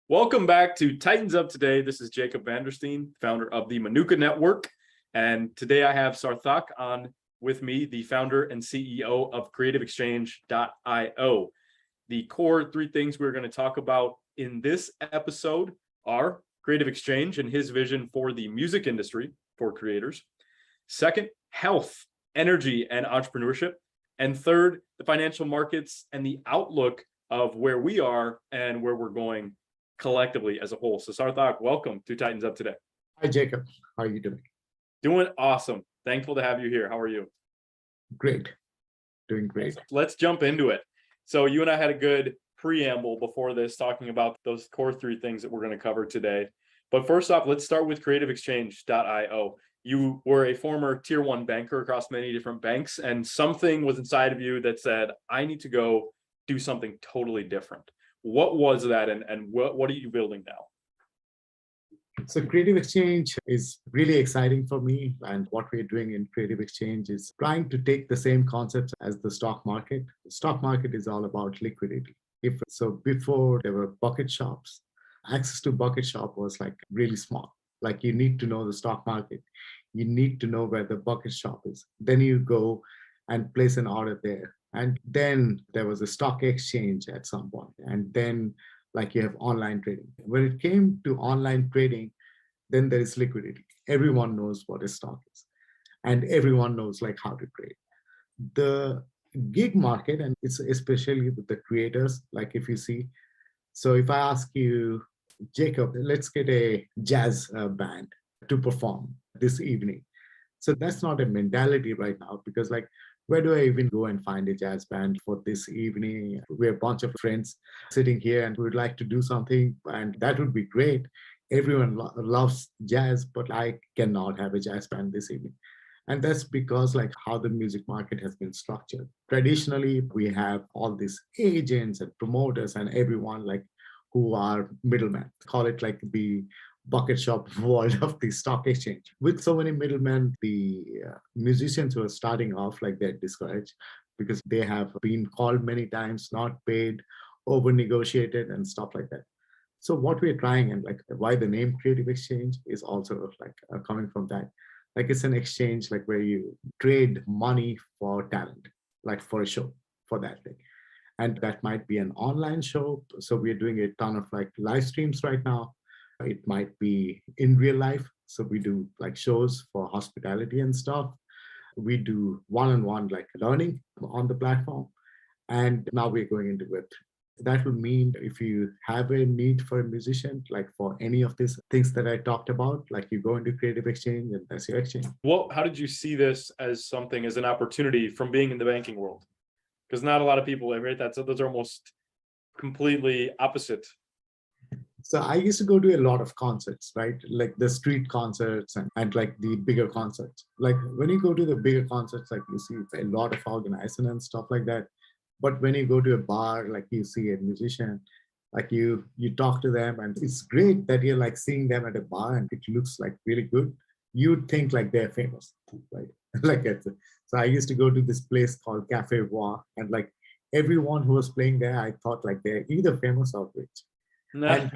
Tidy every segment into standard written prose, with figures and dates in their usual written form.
Welcome back to Titans Up Today. This is Jacob Vanderstein, founder of the Manuka Network. And today I have Sarthak on with me, the founder and CEO of CreativeExchange.io. The core three things we're going to talk about in this episode are Creative Exchange and his vision for the music industry for creators. Second, health, energy, and entrepreneurship. And third, the financial markets and the outlook of where we are and where we're going collectively as a whole. So Sarthak, welcome to Titans Up Today. Hi, Jacob. How are you doing? Doing awesome. Thankful to have you here. How are you? Great. Doing great. Let's jump into it. So you and I had a good preamble before this, talking about those core three things that we're going to cover today. But first off, let's start with CreativeExchange.io. You were a former tier one banker across many different banks, and something was inside of you that said, I need to go do something totally different. What was that, and what are you building now? So Creative Exchange is really exciting for me. And what we're doing in Creative Exchange is trying to take the same concepts as the stock market. The stock market is all about liquidity. Before there were bucket shops, access to bucket shop was like really small. Like you need to know the stock market. You need to know where the bucket shop is. Then you go and place an order there. And then there was a stock exchange at some point. And then like you have online trading. When it came to online trading, then there is liquidity. Everyone knows what a stock is. And everyone knows like how to trade. The gig market, and it's especially with the creators, like if you see, so if I ask you, Jacob, let's get a jazz band to perform this evening. So that's not a mentality right now, because like, where do I even go and find a jazz band for this evening? We're a bunch of friends sitting here and we would like to do something, and that would be great. Everyone loves jazz, but I cannot have a jazz band this evening. And that's because like how the music market has been structured. Traditionally, we have all these agents and promoters and everyone like who are middlemen. Call it like the bucket shop world of the stock exchange. With so many middlemen, the musicians who are starting off, like they're discouraged because they have been called many times, not paid, over negotiated and stuff like that. So what we're trying, and like why the name Creative Exchange is also like coming from that. Like it's an exchange like where you trade money for talent, like for a show, for that thing. And that might be an online show. So we're doing a ton of like live streams right now. It might be in real life. So we do like shows for hospitality and stuff. We do one-on-one like learning on the platform. And now we're going into Web3. That would mean if you have a need for a musician, like for any of these things that I talked about, like you go into Creative Exchange and that's your exchange. Well, how did you see this as an opportunity from being in the banking world? Because not a lot of people, right? Those are almost completely opposite. So I used to go to a lot of concerts, right? Like the street concerts and like the bigger concerts. Like when you go to the bigger concerts, like you see a lot of organizing and stuff like that. But when you go to a bar, like you see a musician, like you talk to them, and it's great that you're like seeing them at a bar and it looks like really good. You'd think like they're famous, right? Like so I used to go to this place called Cafe Voix, and like everyone who was playing there, I thought like they're either famous or rich. And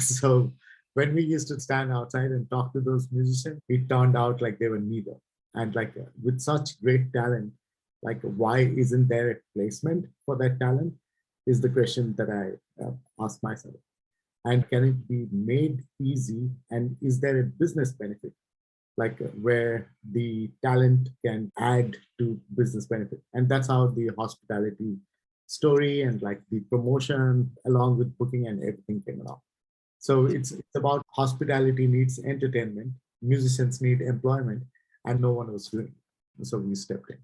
so when we used to stand outside and talk to those musicians, it turned out like they were neither. And like with such great talent, like why isn't there a placement for that talent is the question that I ask myself. And can it be made easy? And is there a business benefit? Like where the talent can add to business benefit. And that's how the hospitality story and like the promotion along with booking and everything came along. So it's about hospitality needs entertainment, musicians need employment, and no one was doing it. So we stepped in.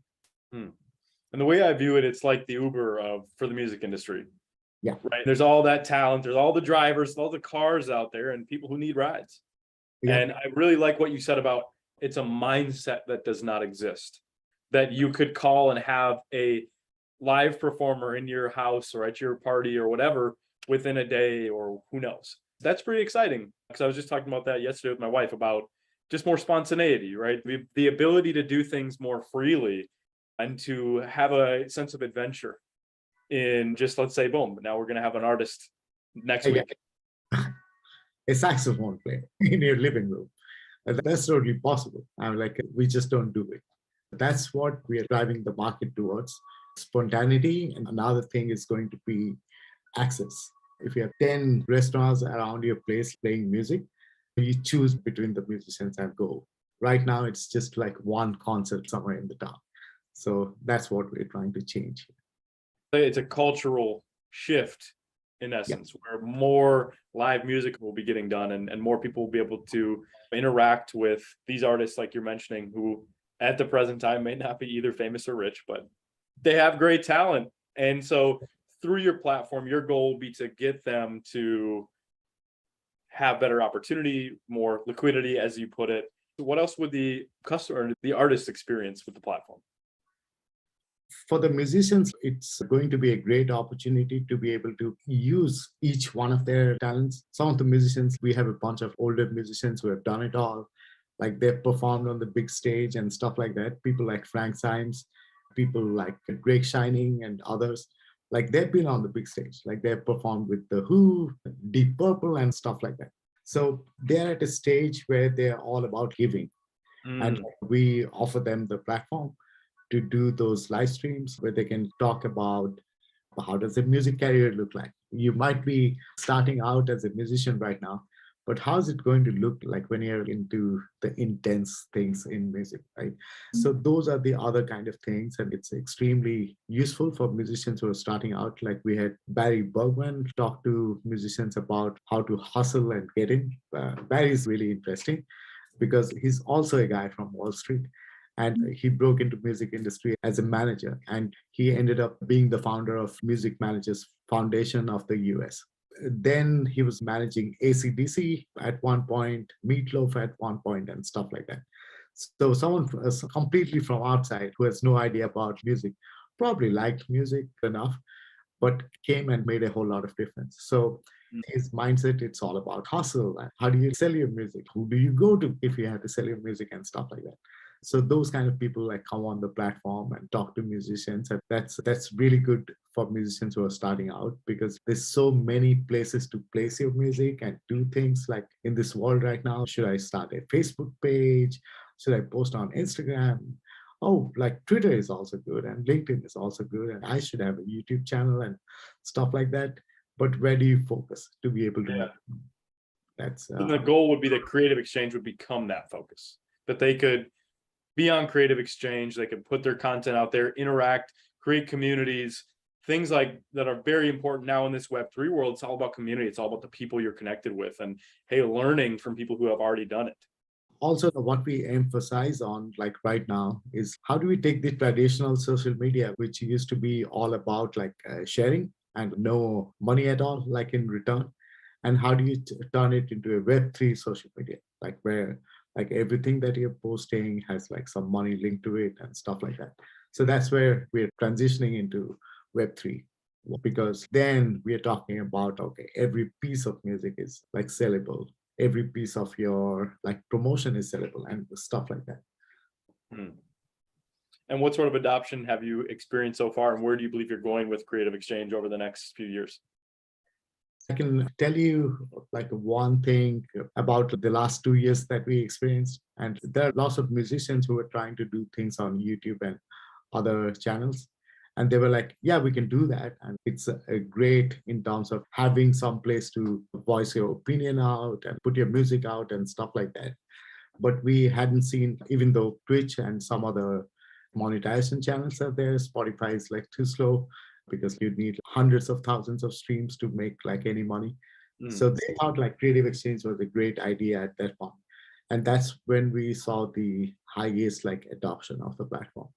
And the way I view it, it's like the Uber for the music industry. Yeah. Right. There's all that talent, there's all the drivers, all the cars out there, and people who need rides. Yeah. And I really like what you said about it's a mindset that does not exist, that you could call and have a live performer in your house or at your party or whatever within a day, or who knows. That's pretty exciting, because I was just talking about that yesterday with my wife about just more spontaneity, right? The ability to do things more freely and to have a sense of adventure in just, let's say, boom, now we're going to have an artist next week. a saxophone player in your living room. And that's totally possible. I'm like, we just don't do it. That's what we are driving the market towards. Spontaneity. And another thing is going to be access. If you have 10 restaurants around your place playing music, you choose between the musicians and go. Right now, it's just like one concert somewhere in the town. So that's what we're trying to change. It's a cultural shift in essence, where more live music will be getting done and more people will be able to interact with these artists like you're mentioning, who at the present time may not be either famous or rich, but they have great talent. And so through your platform, your goal will be to get them to have better opportunity, more liquidity, as you put it. What else would the customer, the artist experience with the platform? For the musicians, it's going to be a great opportunity to be able to use each one of their talents. Some of the musicians, we have a bunch of older musicians who have done it all, like they've performed on the big stage and stuff like that. People like Frank Symes, people like Greg Shining and others, like they've been on the big stage, like they've performed with The Who, Deep Purple and stuff like that. So they're at a stage where they're all about giving. And we offer them the platform to do those live streams where they can talk about how does a music career look like. You might be starting out as a musician right now, but how's it going to look like when you're into the intense things in music, right? So those are the other kind of things, and it's extremely useful for musicians who are starting out. Like we had Barry Bergman talk to musicians about how to hustle and get in. Barry is really interesting because he's also a guy from Wall Street, and he broke into music industry as a manager, and he ended up being the founder of Music Managers Foundation of the US. Then he was managing AC/DC at one point, Meatloaf at one point, and stuff like that. So someone completely from outside who has no idea about music, probably liked music enough, but came and made a whole lot of difference. So his mindset, it's all about hustle. How do you sell your music? Who do you go to if you have to sell your music and stuff like that? So those kind of people like come on the platform and talk to musicians. And that's really good for musicians who are starting out, because there's so many places to place your music and do things. Like in this world right now, should I start a Facebook page? Should I post on Instagram? Oh, like Twitter is also good and LinkedIn is also good, and I should have a YouTube channel and stuff like that. But where do you focus to be able to? That's So the goal would be that Creative Exchange would become that focus, that they could be on Creative Exchange, they could put their content out there, interact, create communities, things like that are very important now in this Web3 world. It's all about community. It's all about the people you're connected with, and hey, learning from people who have already done it. Also, what we emphasize on, like right now, is how do we take the traditional social media, which used to be all about like sharing and no money at all, like in return, and how do you turn it into a Web3 social media, like where like everything that you're posting has like some money linked to it and stuff like that. So that's where we're transitioning into Web3, because then we're talking about, okay, every piece of music is like sellable, every piece of your like promotion is sellable and stuff like that. And what sort of adoption have you experienced so far, and where do you believe you're going with Creative Exchange over the next few years? I can tell you like one thing about the last 2 years that we experienced. And there are lots of musicians who are trying to do things on YouTube and other channels. And they were like, yeah, we can do that. And it's a great in terms of having some place to voice your opinion out and put your music out and stuff like that. But we hadn't seen, even though Twitch and some other monetization channels are there, Spotify is like too slow, because you'd need hundreds of thousands of streams to make like any money. So they thought like Creative Exchange was a great idea at that point. And that's when we saw the highest like adoption of the platform.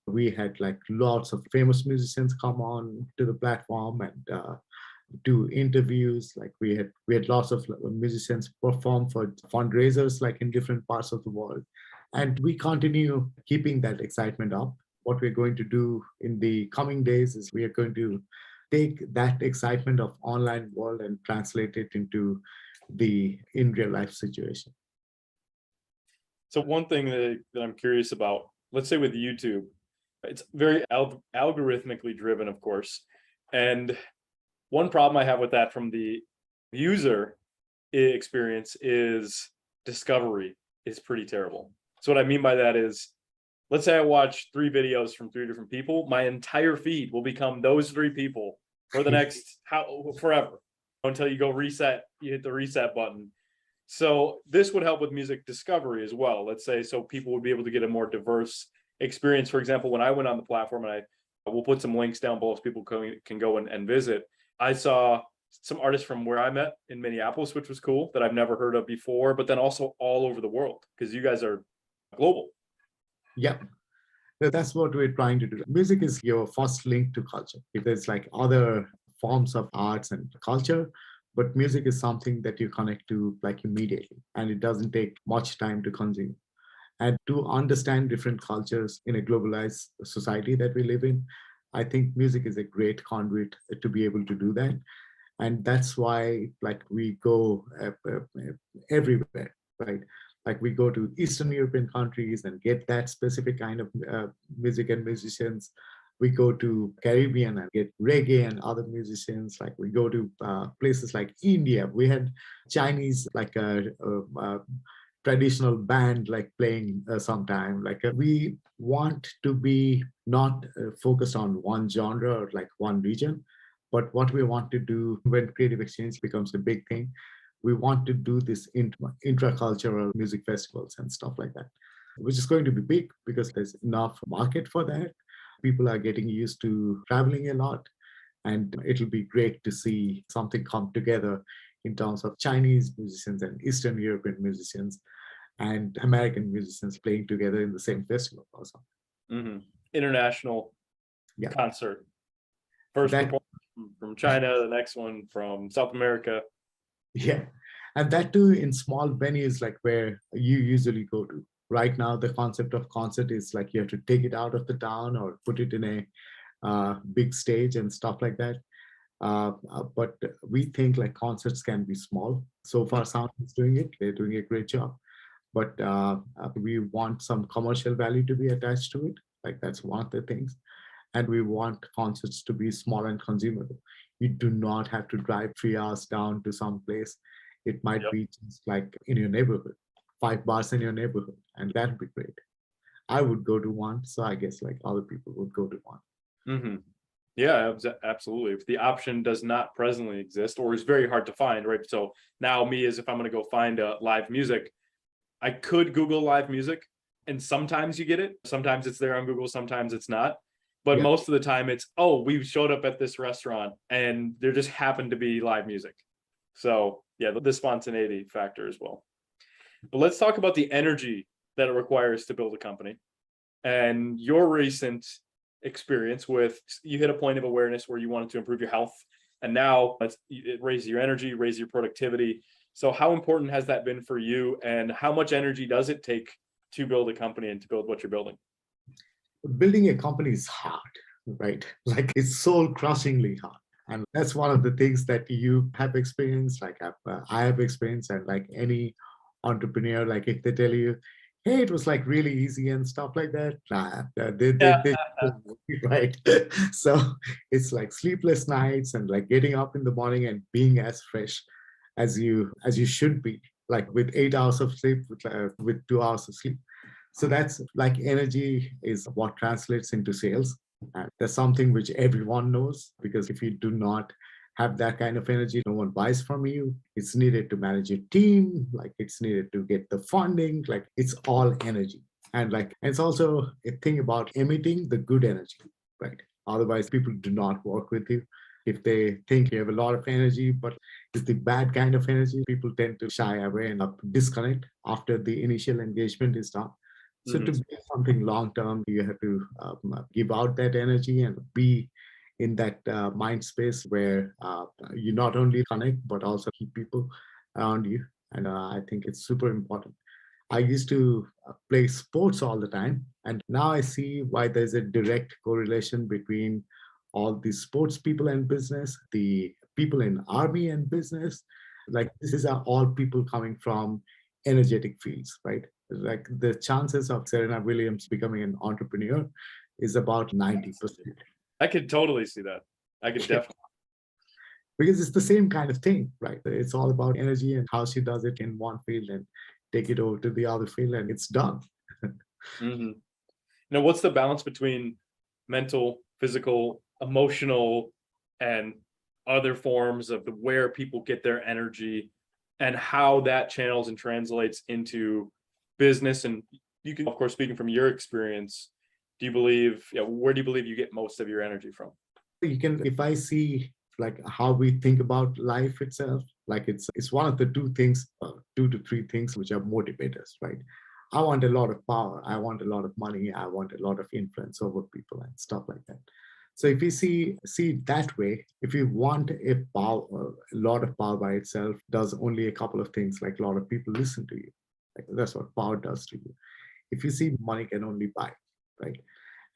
We had like lots of famous musicians come on to the platform and do interviews. Like we had lots of musicians perform for fundraisers like in different parts of the world. And we continue keeping that excitement up. What we're going to do in the coming days is we are going to take that excitement of online world and translate it into the in real life situation. So one thing that I'm curious about, let's say with YouTube, it's very algorithmically driven, of course. And one problem I have with that from the user experience is discovery is pretty terrible. So what I mean by that is, let's say I watch 3 videos from 3 different people, my entire feed will become those 3 people for the next forever until you go reset, you hit the reset button. So this would help with music discovery as well. Let's say, so people would be able to get a more diverse experience. For example, when I went on the platform, and we'll put some links down below so people can go and visit, I saw some artists from where I met in Minneapolis, which was cool, that I've never heard of before, but then also all over the world, because you guys are global. Yeah. That's what we're trying to do. Music is your first link to culture. If there's like other forms of arts and culture, but music is something that you connect to like immediately, and it doesn't take much time to consume. And to understand different cultures in a globalized society that we live in, I think music is a great conduit to be able to do that. And that's why like we go everywhere, right? Like we go to Eastern European countries and get that specific kind of music and musicians. We go to Caribbean and get reggae and other musicians. Like we go to places like India. We had Chinese, like a traditional band like playing sometime. Like we want to be not focused on one genre or like one region, but what we want to do when creative exchange becomes a big thing, we want to do this intra-cultural music festivals and stuff like that, which is going to be big because there's enough market for that. People are getting used to traveling a lot, and it'll be great to see something come together in terms of Chinese musicians and Eastern European musicians and American musicians playing together in the same festival also. Mm-hmm. International concert. First that, performance from China, the next one from South America. Yeah, and that too in small venues like where you usually go to. Right now, the concept of concert is like you have to take it out of the town or put it in a big stage and stuff like that. But we think like concerts can be small. So far, Sound is doing it. They're doing a great job. But we want some commercial value to be attached to it. Like that's one of the things. And we want concerts to be small and consumable. You do not have to drive 3 hours down to some place. It might be just like in your neighborhood, 5 bars in your neighborhood, and that'd be great. I would go to one, so I guess like other people would go to one. Mm-hmm. Yeah, absolutely. If the option does not presently exist or is very hard to find, right? So now me, as if I'm going to go find live music, I could Google live music, and sometimes you get it. Sometimes it's there on Google, sometimes it's not. But most of the time it's, oh, we showed up at this restaurant and there just happened to be live music. So yeah, the spontaneity factor as well. But let's talk about the energy that it requires to build a company. And your recent experience with, you hit a point of awareness where you wanted to improve your health. And now it raise your energy, raise your productivity. So how important has that been for you? And how much energy does it take to build a company and to build what you're building? Building a company is hard, right? Like it's soul crushingly hard. And that's one of the things that you have experienced, like I have experienced, and like any entrepreneur, like if they tell you, hey, it was like really easy and stuff like that, right? So it's like sleepless nights and like getting up in the morning and being as fresh as you should be, like with 8 hours of sleep, with 2 hours of sleep. So that's like energy is what translates into sales. And that's something which everyone knows, because if you do not have that kind of energy, no one buys from you. It's needed to manage your team, like it's needed to get the funding, like it's all energy. And like it's also a thing about emitting the good energy, right? Otherwise, people do not work with you. If they think you have a lot of energy, but it's the bad kind of energy, people tend to shy away and disconnect after the initial engagement is done. So to build something long-term, you have to give out that energy and be in that mind space where you not only connect, but also keep people around you. And I think it's super important. I used to play sports all the time, and now I see why there's a direct correlation between all the sports people and business, the people in army and business. Like these are all people coming from energetic fields, right? Like the chances of Serena Williams becoming an entrepreneur is about 90%. I could totally see that. I could definitely. because it's the same kind of thing, right? It's all about energy and how she does it in one field and take it over to the other field and it's done. Mhm. Now, what's the balance between mental, physical, emotional, and other forms of where people get their energy and how that channels and translates into business? And you can, of course, speaking from your experience, do you believe, where do you believe you get most of your energy from? You can, if I see like how we think about life itself, like it's one of the two things, 2 to 3 things which are motivators, right? I want a lot of power, I want a lot of money, I want a lot of influence over people and stuff like that. So if you see it that way, if you want a lot of power by itself does only a couple of things, like a lot of people listen to you. Like that's what power does to you. If you see money can only buy, right?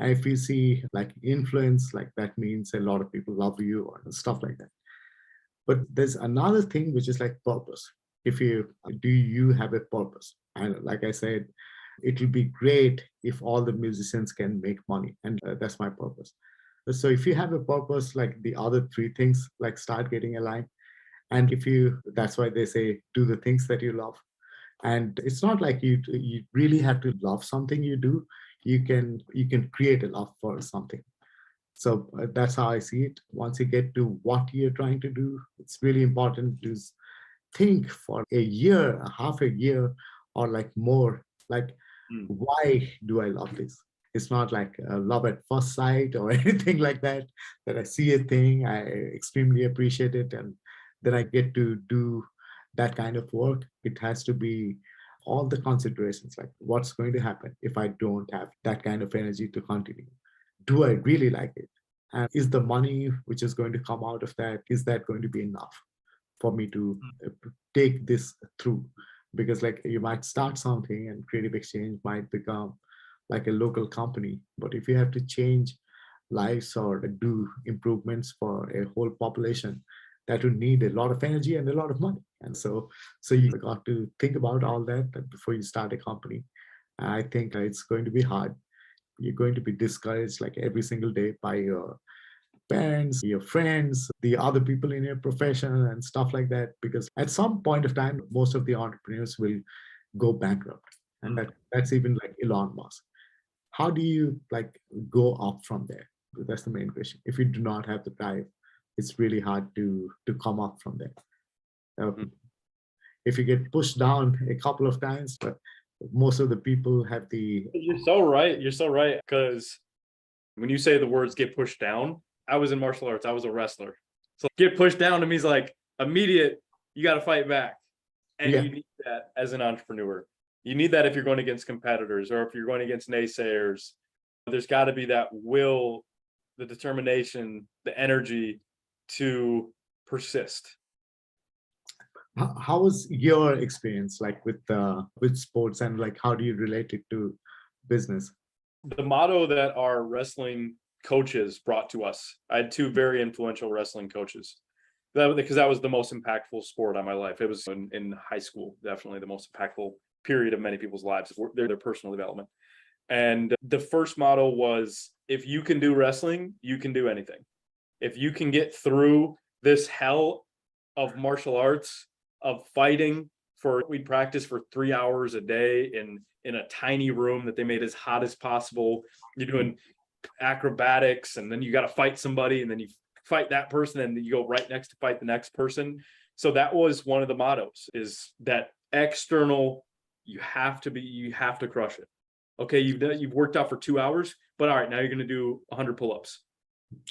And if you see like influence, like that means a lot of people love you or stuff like that. But there's another thing which is like purpose. If you do you have a purpose? And like I said, it will be great if all the musicians can make money, and that's my purpose. So if you have a purpose, like the other 3 things like start getting aligned. And if you, that's why they say do the things that you love. And it's not like you really have to love something you do. You can create a love for something. So that's how I see it. Once you get to what you're trying to do, it's really important to think for a year, half a year, or like more, like Mm. why do I love this? It's not like love at first sight or anything like that, that I see a thing, I extremely appreciate it, and then I get to do that kind of work. It has to be all the considerations, like what's going to happen if I don't have that kind of energy to continue. Do I really like it? And is the money which is going to come out of that, is that going to be enough for me to take this through? Because like you might start something and Creative Exchange might become like a local company, but if you have to change lives or do improvements for a whole population, that would need a lot of energy and a lot of money. And so you got to think about all that before you start a company. I think it's going to be hard. You're going to be discouraged like every single day by your parents, your friends, the other people in your profession and stuff like that. Because at some point of time, most of the entrepreneurs will go bankrupt. And that's even like Elon Musk. How do you like go up from there? That's the main question. If you do not have the drive, it's really hard to come up from there. If you get pushed down a couple of times, but most of the people have the. You're so right. You're so right. Because when you say the words get pushed down, I was in martial arts. I was a wrestler. So get pushed down to me is like immediate, you got to fight back. And you need that as an entrepreneur. You need that if you're going against competitors or if you're going against naysayers. There's got to be that will, the determination, the energy to persist. How was your experience like with sports, and like how do you relate it to business? The motto that our wrestling coaches brought to us, I had 2 very influential wrestling coaches. Because that was the most impactful sport on my life. It was in high school, definitely the most impactful period of many people's lives, their personal development. And the first motto was, if you can do wrestling, you can do anything. If you can get through this hell of martial arts, of fighting we'd practice for 3 hours a day in a tiny room that they made as hot as possible. You're doing acrobatics, and then you got to fight somebody, and then you fight that person, and you go right next to fight the next person. So that was one of the mottos, is that external, you have to crush it. Okay, you've worked out for 2 hours, but all right, now you're going to do 100 pull-ups,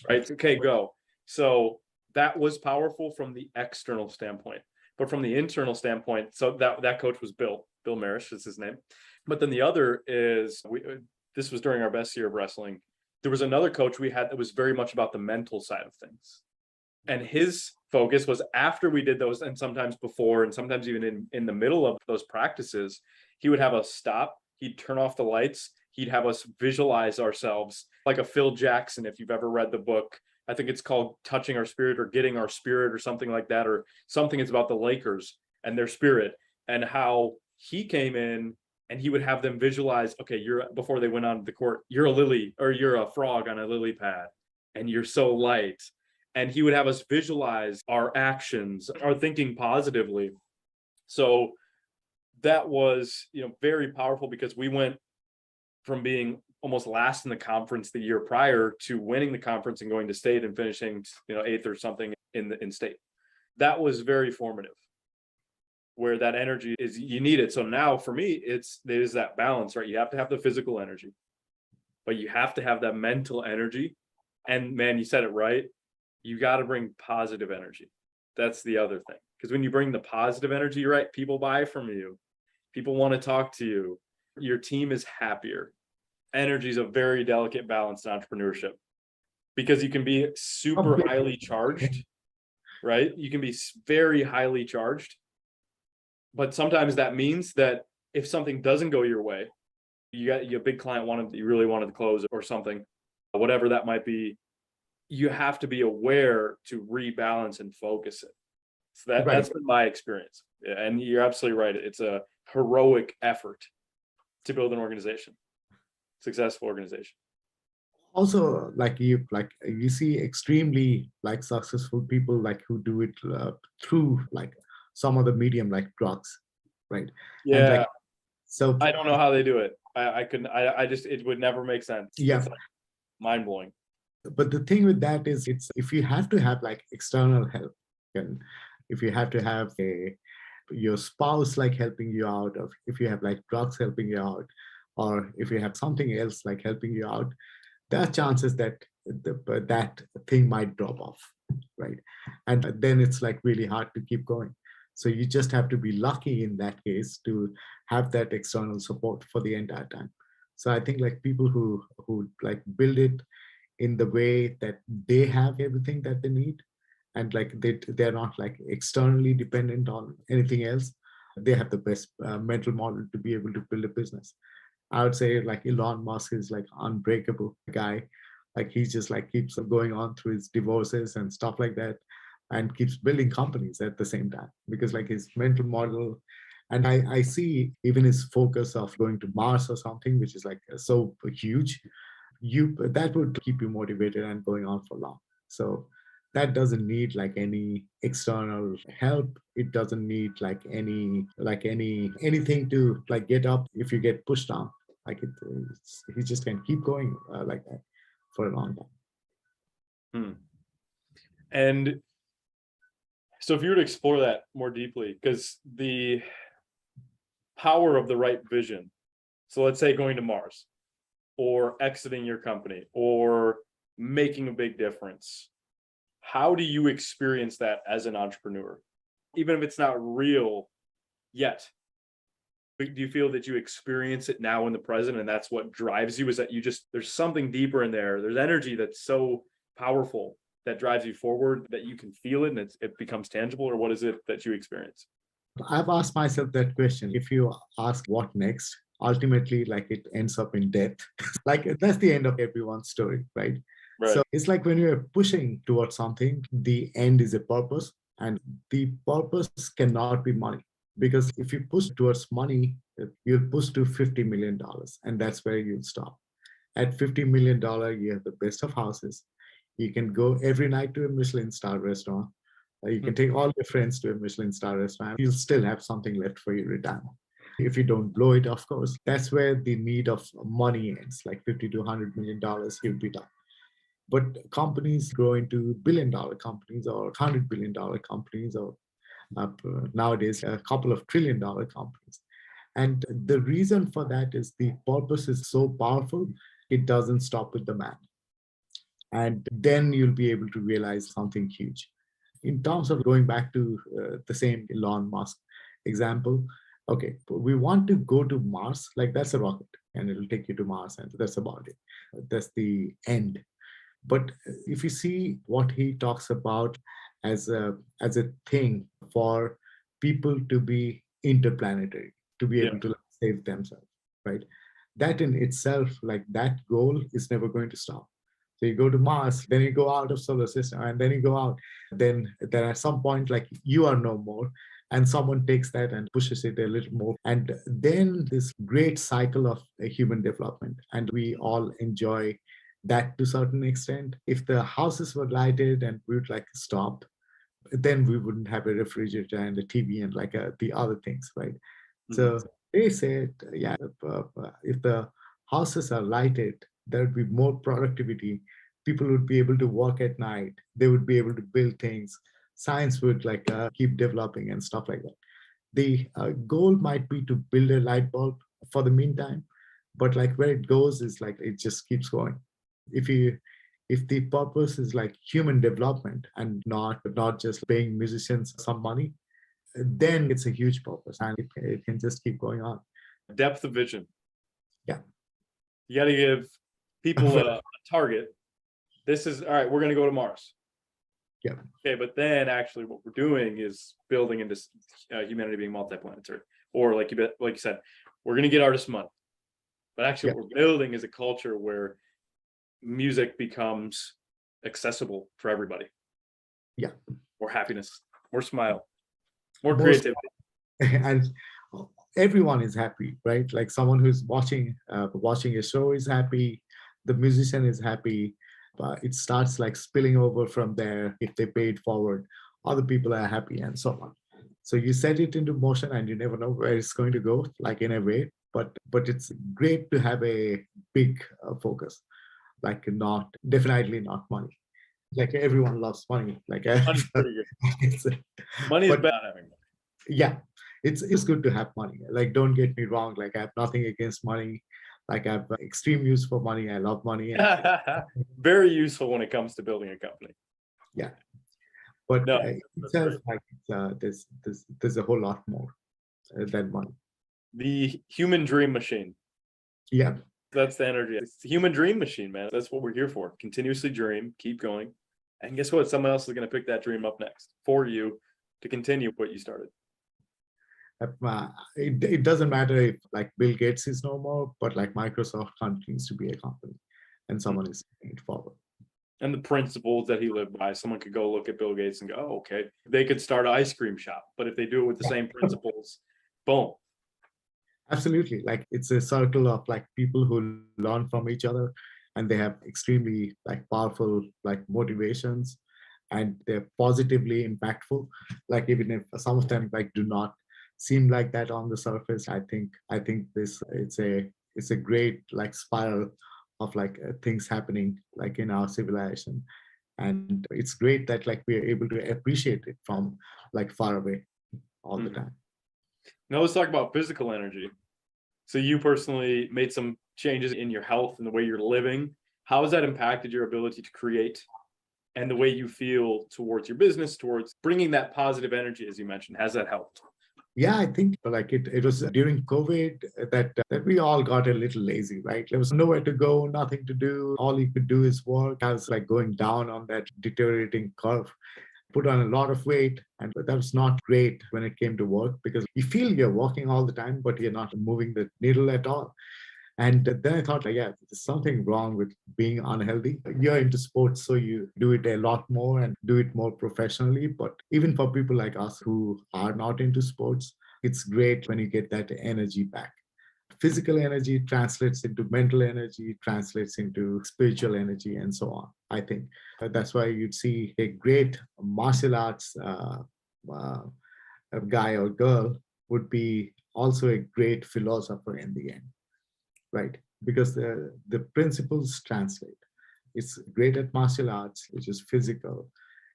right? Okay, go. So that was powerful from the external standpoint. But from the internal standpoint, so that coach was Bill Marish is his name. But then the other is, this was during our best year of wrestling. There was another coach we had that was very much about the mental side of things. And his focus was after we did those, and sometimes before, and sometimes even in the middle of those practices, he would have us stop, he'd turn off the lights, he'd have us visualize ourselves like a Phil Jackson, if you've ever read the book. I think it's called Touching Our Spirit or Getting Our Spirit or something like that, or something. It's about the Lakers and their spirit, and how he came in and he would have them visualize, okay, before they went on the court, you're a lily, or you're a frog on a lily pad, and you're so light. and he would have us visualize our actions, our thinking positively. So that was, very powerful, because we went from being almost last in the conference the year prior to winning the conference and going to state and finishing, eighth or something in state. That was very formative, where that energy is, you need it. So now for me, there's that balance, right? You have to have the physical energy, but you have to have that mental energy. And man, you said it right. You got to bring positive energy. That's the other thing. Because when you bring the positive energy, right, people buy from you. People want to talk to you. Your team is happier. Energy is a very delicate balance in entrepreneurship, because you can be super highly charged, right? You can be very highly charged. But sometimes that means that if something doesn't go your way, you got a big client you really wanted to close or something, whatever that might be, you have to be aware to rebalance and focus it. So that's been my experience. And you're absolutely right. It's a heroic effort to build an organization, successful organization. Also, you see extremely successful people who do it through some other medium like drugs, right? Yeah. And so I don't know how they do it. I couldn't. I just, it would never make sense. Yeah. It's mind blowing. But the thing with that is, it's if you have to have external help, and if you have to have your spouse helping you out, or if you have drugs helping you out, or if you have something else helping you out, there are chances that that thing might drop off, right? And then it's really hard to keep going. So you just have to be lucky in that case to have that external support for the entire time. So I think people who build it in the way that they have everything that they need, and they're not externally dependent on anything else, they have the best mental model to be able to build a business. I would say Elon Musk is unbreakable guy. He just keeps going on through his divorces and stuff like that, and keeps building companies at the same time, because his mental model. And I see even his focus of going to Mars or something, which is so huge, that would keep you motivated and going on for long. So that doesn't need any external help. It doesn't need anything to get up if you get pushed down. He just can keep going like that for a long time. And so if you were to explore that more deeply, because the power of the right vision, so let's say going to Mars, or exiting your company, or making a big difference, how do you experience that as an entrepreneur? Even if it's not real yet, do you feel that you experience it now in the present, and that's what drives you? Is that there's something deeper in there? There's energy that's so powerful that drives you forward, that you can feel it and it becomes tangible? Or what is it that you experience? I've asked myself that question. If you ask what next, ultimately it ends up in death. That's the end of everyone's story, right? So it's when you're pushing towards something, the end is a purpose, and the purpose cannot be money. Because if you push towards money, you'll push to $50 million, and that's where you'll stop. At $50 million, you have the best of houses. You can go every night to a Michelin star restaurant. You can take all your friends to a Michelin star restaurant. You'll still have something left for your retirement. If you don't blow it, of course, that's where the need of money ends, $50 to $100 million, you'll be done. But companies grow into billion-dollar companies, or $100 billion companies, or nowadays a couple of trillion-dollar companies. And the reason for that is the purpose is so powerful, it doesn't stop with the man. And then you'll be able to realize something huge. In terms of going back to the same Elon Musk example, okay, we want to go to Mars, that's a rocket, and it'll take you to Mars, and that's about it. That's the end. But if you see what he talks about as a thing for people to be interplanetary, to be able to save themselves, right? That in itself, that goal is never going to stop. So you go to Mars, then you go out of solar system, and then you go out. Then there at some point, you are no more, and someone takes that and pushes it a little more. And then this great cycle of human development, and we all enjoy that to a certain extent. If the houses were lighted and we would like stop, then we wouldn't have a refrigerator and a TV and like the other things, right? So they said, yeah, if the houses are lighted, there would be more productivity. People would be able to work at night. They would be able to build things. Science would like keep developing and stuff like that. The goal might be to build a light bulb for the meantime, but like where it goes is like it just keeps going. If you if the purpose is like human development and not just paying musicians some money, then it's a huge purpose and it can just keep going on. Depth of vision. Yeah. You got to give people a target. This is, all right, we're going to go to Mars. Yeah. Okay, but then actually what we're doing is building into humanity being multiplanetary. Or like you said, we're going to get artists money. But actually what we're building is a culture where music becomes accessible for everybody. Yeah. More happiness, more smile, more creativity. And everyone is happy, right? Like someone who's watching a show is happy, the musician is happy. It starts like spilling over from there. If they pay it forward, other people are happy and so on. So you set it into motion and you never know where it's going to go, like in a way. But it's great to have a big focus, like definitely not money. Like everyone loves money. Like Money's pretty good. Money is bad having money. Yeah, it's good to have money. Like don't get me wrong. Like I have nothing against money. Like I have extreme use for money. I love money. Very useful when it comes to building a company. Yeah, but no, itself, like there's a whole lot more than money. The human dream machine. Yeah, that's the energy. It's the human dream machine, man. That's what we're here for. Continuously dream, keep going, and guess what? Someone else is going to pick that dream up next for you to continue what you started. It doesn't matter if like Bill Gates is no more, but like Microsoft continues to be a company and someone is taking it forward. And the principles that he lived by, someone could go look at Bill Gates and go, oh, okay, they could start an ice cream shop, but if they do it with the same principles, boom. Absolutely. Like it's a circle of like people who learn from each other and they have extremely like powerful like motivations and they're positively impactful. Like even if some of them like do not seem like that on the surface, I think this it's a great like spiral of like things happening like in our civilization, and it's great that like we're able to appreciate it from like far away all the time. Now let's talk about physical energy. So you personally made some changes in your health and the way you're living. How has that impacted your ability to create and the way you feel towards your business, towards bringing that positive energy, as you mentioned? Has that helped? Yeah, I think like it was during COVID that we all got a little lazy, right? There was nowhere to go, nothing to do. All you could do is work. I was like going down on that deteriorating curve, put on a lot of weight, and that was not great when it came to work because you feel you're walking all the time, but you're not moving the needle at all. And then I thought, like, yeah, there's something wrong with being unhealthy. You're into sports, so you do it a lot more and do it more professionally. But even for people like us who are not into sports, it's great when you get that energy back. Physical energy translates into mental energy, translates into spiritual energy, and so on. I think that's why you'd see a great martial arts a guy or girl would be also a great philosopher in the end, right? Because the principles translate. It's great at martial arts, which is physical.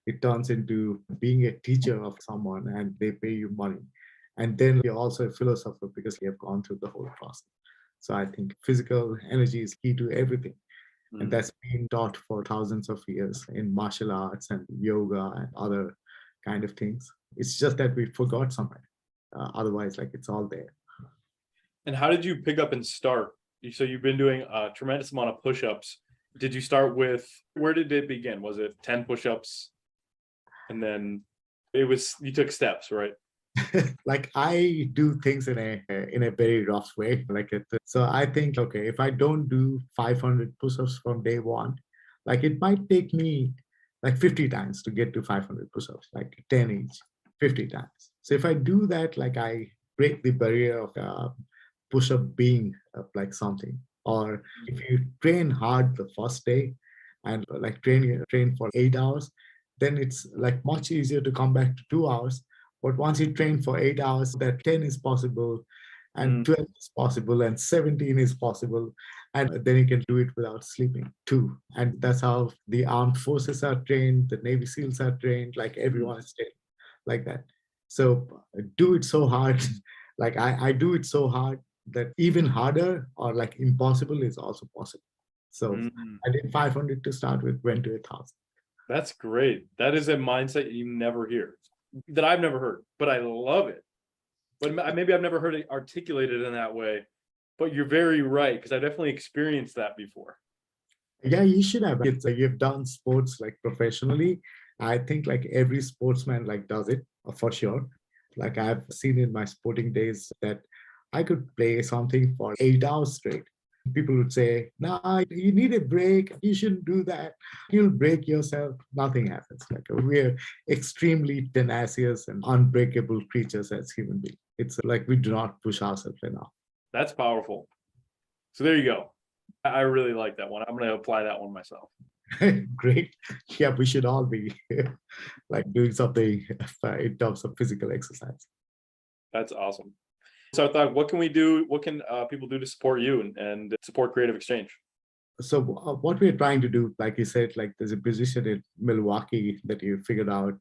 It turns into being a teacher of someone and they pay you money. And then you're also a philosopher because you have gone through the whole process. So I think physical energy is key to everything. And that's been taught for thousands of years in martial arts and yoga and other kind of things. It's just that we forgot somewhere. Otherwise, like it's all there. And how did you pick up and start? So you've been doing a tremendous amount of push-ups. Did you start with, where did it begin? Was it 10 push-ups? And then you took steps, right? Like I do things in a very rough way. So I think, okay, if I don't do 500 push-ups from day one, like it might take me like 50 times to get to 500 push-ups, like 10 each, 50 times. So if I do that, like I break the barrier of push-up being like something. Or if you train hard the first day and like train for 8 hours, then it's like much easier to come back to 2 hours. But once you train for 8 hours, that 10 is possible, and 12 is possible, and 17 is possible. And then you can do it without sleeping too. And that's how the armed forces are trained, the Navy SEALs are trained, like everyone is trained like that. So do it so hard. Like I do it so hard that even harder or like impossible is also possible. So I did 500 to start with, went to 1,000. That's great. That is a mindset you never hear, that I've never heard, but I love it. But maybe I've never heard it articulated in that way, but you're very right, because I definitely experienced that before. Yeah, you should have. It's you've done sports like professionally. I think like every sportsman like does it for sure. Like I've seen in my sporting days that I could play something for 8 hours straight. People would say, "Nah, you need a break. You shouldn't do that. You'll break yourself." Nothing happens. Like we're extremely tenacious and unbreakable creatures as human beings. It's like we do not push ourselves enough. That's powerful. So there you go. I really like that one. I'm going to apply that one myself. Great. Yeah, we should all be like doing something in terms of physical exercise. That's awesome. So I thought, what can we do? What can people do to support you and support Creative Exchange? So what we're trying to do, like you said, like there's a position in Milwaukee that you figured out.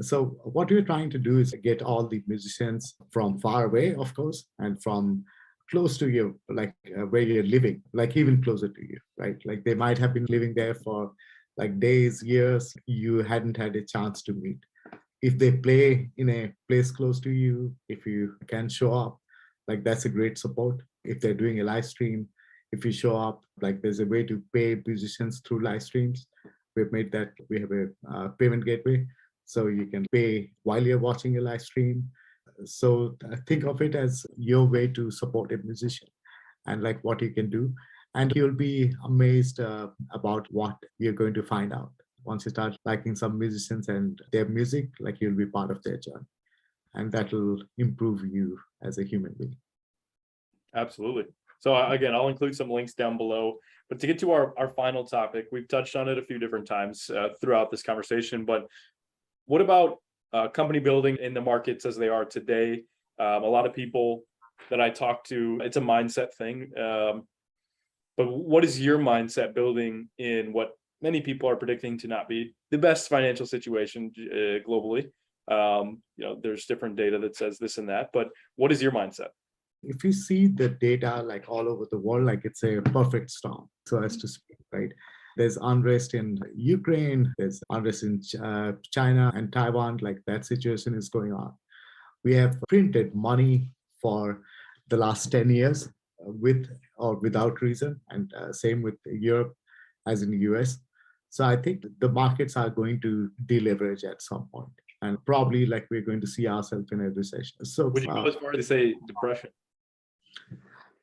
So what we're trying to do is get all the musicians from far away, of course, and from close to you, like where you're living, like even closer to you, right? Like they might have been living there for like days, years, you hadn't had a chance to meet. If they play in a place close to you, if you can show up, like that's a great support. If they're doing a live stream, if you show up, like there's a way to pay musicians through live streams. We've made that, we have a payment gateway. So you can pay while you're watching a live stream. So think of it as your way to support a musician and like what you can do. And you'll be amazed about what you're going to find out. Once you start liking some musicians and their music, like you'll be part of their journey. And that will improve you as a human being. Absolutely. So again, I'll include some links down below. But to get to our final topic, we've touched on it a few different times throughout this conversation. But what about company building in the markets as they are today? A lot of people that I talk to, it's a mindset thing. But what is your mindset building in what many people are predicting to not be the best financial situation globally? There's different data that says this and that, but what is your mindset? If you see the data like all over the world, like it's a perfect storm, so as to speak, right? There's unrest in Ukraine, there's unrest in China and Taiwan, like that situation is going on. We have printed money for the last 10 years with or without reason, and same with Europe as in the US. So I think the markets are going to deleverage at some point, and probably like we're going to see ourselves in a recession. So would you go as far as to say depression?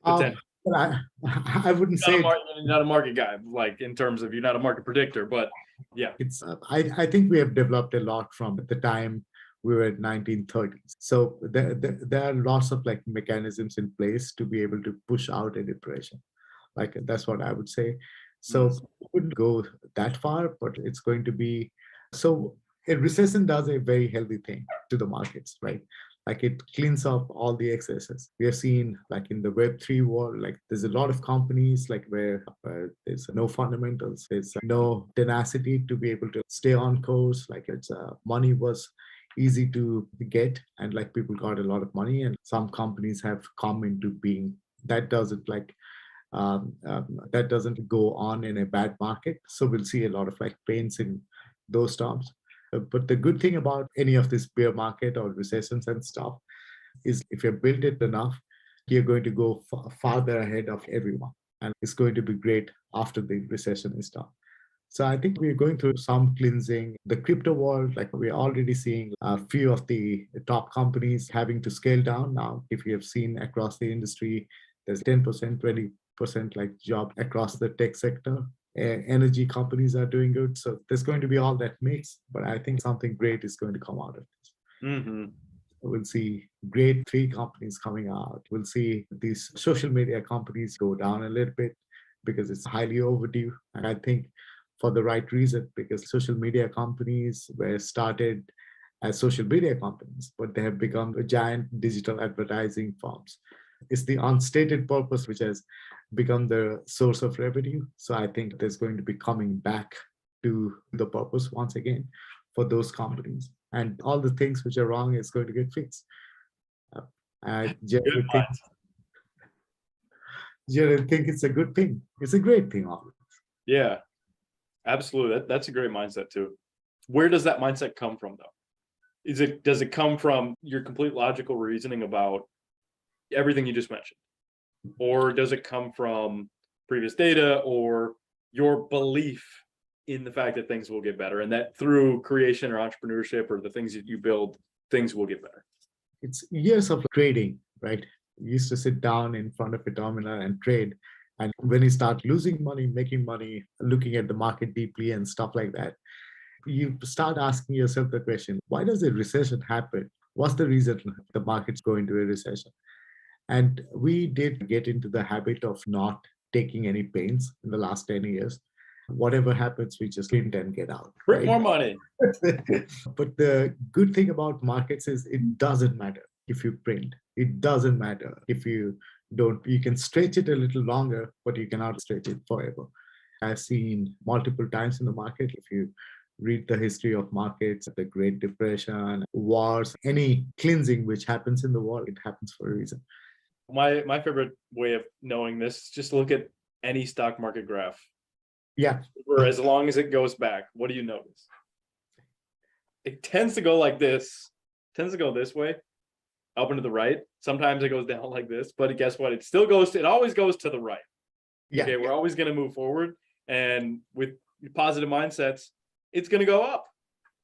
I wouldn't say you're not a market guy, like in terms of you're not a market predictor, but yeah, it's. I think we have developed a lot from the time we were at 1930s. So there are lots of like mechanisms in place to be able to push out a depression. Like that's what I would say. So we wouldn't go that far, but it's going to be so. A recession does a very healthy thing to the markets, right? Like it cleans up all the excesses. We have seen like in the Web3 world, like there's a lot of companies like where there's no fundamentals, there's no tenacity to be able to stay on course. Like it's money was easy to get, and like people got a lot of money, and some companies have come into being. That doesn't like that doesn't go on in a bad market. So we'll see a lot of like pains in those terms. But the good thing about any of this bear market or recessions and stuff is if you build it enough, you're going to go farther ahead of everyone. And it's going to be great after the recession is done. So I think we're going through some cleansing. The crypto world, like we're already seeing a few of the top companies having to scale down now. If you have seen across the industry, there's 10%, 20% like job across the tech sector. Energy companies are doing good. So there's going to be all that mix, but I think something great is going to come out of this. We'll see grade 3 companies coming out. We'll see these social media companies go down a little bit because it's highly overdue. And I think for the right reason, because social media companies were started as social media companies, but they have become giant digital advertising firms. It's the unstated purpose which has become the source of revenue. So I think there's going to be coming back to the purpose once again for those companies. And all the things which are wrong is going to get fixed. I generally think it's a good thing. It's a great thing. Yeah, absolutely. That's a great mindset too. Where does that mindset come from though? Does it come from your complete logical reasoning about everything you just mentioned? Or does it come from previous data or your belief in the fact that things will get better and that through creation or entrepreneurship or the things that you build, things will get better? It's years of trading, right? We used to sit down in front of a terminal and trade. And when you start losing money, making money, looking at the market deeply and stuff like that, you start asking yourself the question, why does a recession happen? What's the reason the markets go into a recession? And we did get into the habit of not taking any pains in the last 10 years. Whatever happens, we just print and get out. Print right? more money. But the good thing about markets is it doesn't matter if you print. It doesn't matter if you don't. You can stretch it a little longer, but you cannot stretch it forever. I've seen multiple times in the market, if you read the history of markets, the Great Depression, wars, any cleansing which happens in the world, it happens for a reason. My favorite way of knowing this, just look at any stock market graph. Yeah. For as long as it goes back, what do you notice? It tends to go like this, tends to go this way, up and to the right. Sometimes it goes down like this, but guess what? It always goes to the right. Yeah. Okay, we're always going to move forward. And with positive mindsets, it's going to go up.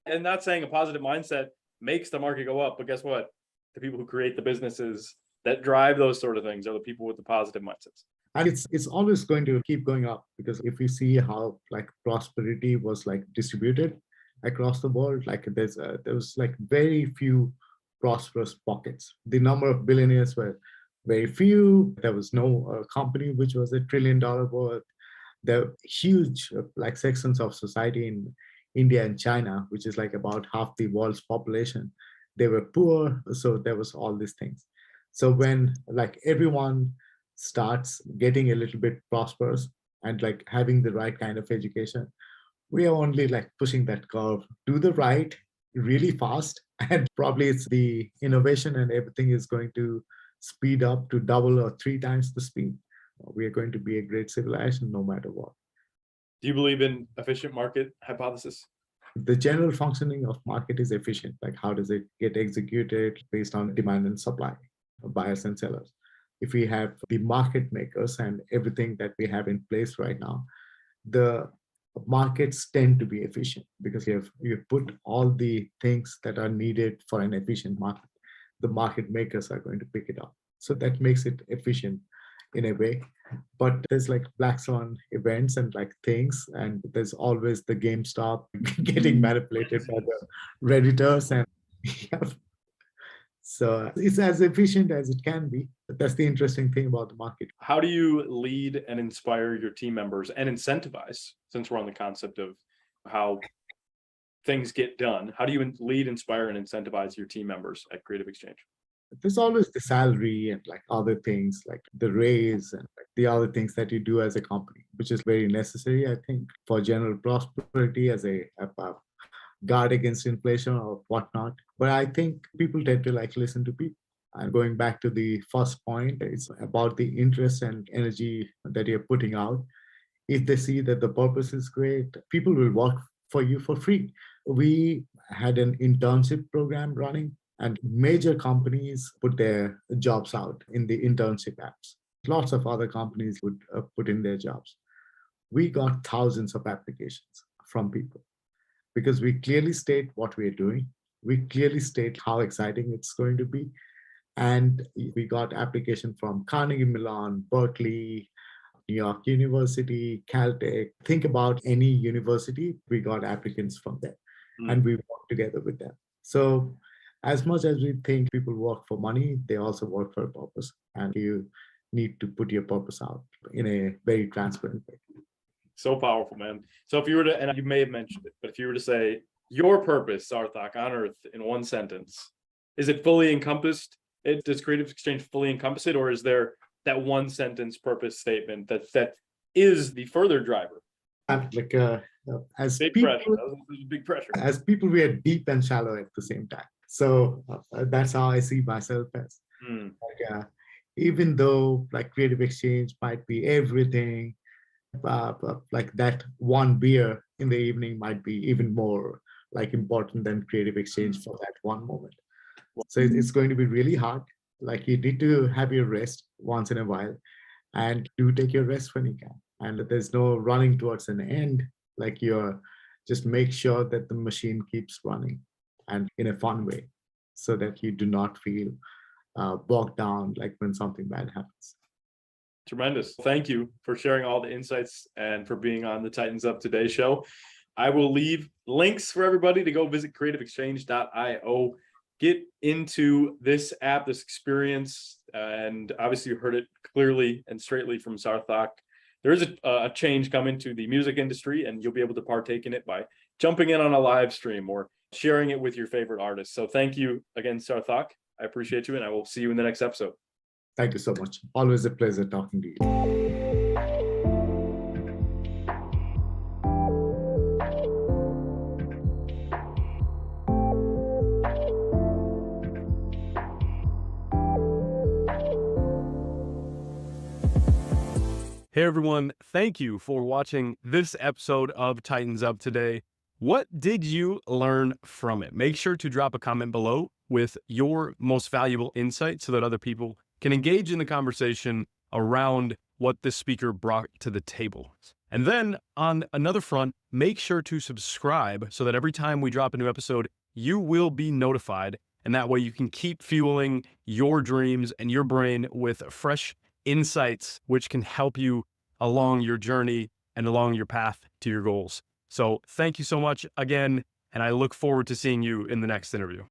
And not saying a positive mindset makes the market go up, but guess what? The people who create the businesses that drive those sort of things are the people with the positive mindsets. And it's always going to keep going up, because if we see how like prosperity was like distributed across the world, like there was like very few prosperous pockets. The number of billionaires were very few. There was no company which was $1 trillion worth. There were huge like sections of society in India and China, which is like about half the world's population. They were poor, so there was all these things. So when like everyone starts getting a little bit prosperous and like having the right kind of education, we are only like pushing that curve to the right really fast. And probably it's the innovation and everything is going to speed up to double or 3 times the speed. We are going to be a great civilization no matter what. Do you believe in efficient market hypothesis? The general functioning of market is efficient. Like how does it get executed based on demand and supply, buyers and sellers? If we have the market makers and everything that we have in place right now, the markets tend to be efficient because you have put all the things that are needed for an efficient market. The market makers are going to pick it up. So that makes it efficient in a way. But there's like black swan events and like things, and there's always the GameStop getting manipulated by the Redditors. And yeah. So it's as efficient as it can be. But that's the interesting thing about the market. How do you lead and inspire your team members and incentivize, since we're on the concept of how things get done? How do you lead, inspire, and incentivize your team members at Creative Exchange? There's always the salary and like other things like the raise and like the other things that you do as a company, which is very necessary, I think, for general prosperity as a guard against inflation or whatnot. But I think people tend to like listen to people. And going back to the first point, it's about the interest and energy that you're putting out. If they see that the purpose is great, people will work for you for free. We had an internship program running, and major companies put their jobs out in the internship apps. Lots of other companies would put in their jobs. We got thousands of applications from people because we clearly state what we're doing. We clearly state how exciting it's going to be. And we got application from Carnegie Mellon, Berkeley, New York University, Caltech. Think about any university, we got applicants from there. And we worked together with them. So as much as we think people work for money, they also work for a purpose. And you need to put your purpose out in a very transparent way. So powerful, man. So if you were to, and you may have mentioned it, but if you were to say your purpose, Sarthak, on Earth in one sentence, is it fully encompassed? Does Creative Exchange fully encompass it, or is there that one sentence purpose statement that is the further driver? And like as Big people, pressure. That was big pressure. as people, we are deep and shallow at the same time. So that's how I see myself as. Like, even though like Creative Exchange might be everything, like that one beer in the evening might be even more like important than Creative Exchange for that one moment. So it's going to be really hard. Like you need to have your rest once in a while, and do take your rest when you can. And there's no running towards an end. Like you're just make sure that the machine keeps running and in a fun way, so that you do not feel bogged down like when something bad happens. Tremendous. Thank you for sharing all the insights and for being on the Titans Up Today show. I will leave links for everybody to go visit creativeexchange.io, get into this app, this experience. And obviously you heard it clearly and straightly from Sarthak. There is a change coming to the music industry, and you'll be able to partake in it by jumping in on a live stream or sharing it with your favorite artists. So thank you again, Sarthak. I appreciate you, and I will see you in the next episode. Thank you so much. Always a pleasure talking to you. Hey everyone, thank you for watching this episode of Titans Up Today. What did you learn from it? Make sure to drop a comment below with your most valuable insight so that other people can engage in the conversation around what this speaker brought to the table. And then on another front, make sure to subscribe so that every time we drop a new episode, you will be notified. And that way you can keep fueling your dreams and your brain with fresh insights, which can help you along your journey and along your path to your goals. So thank you so much again, and I look forward to seeing you in the next interview.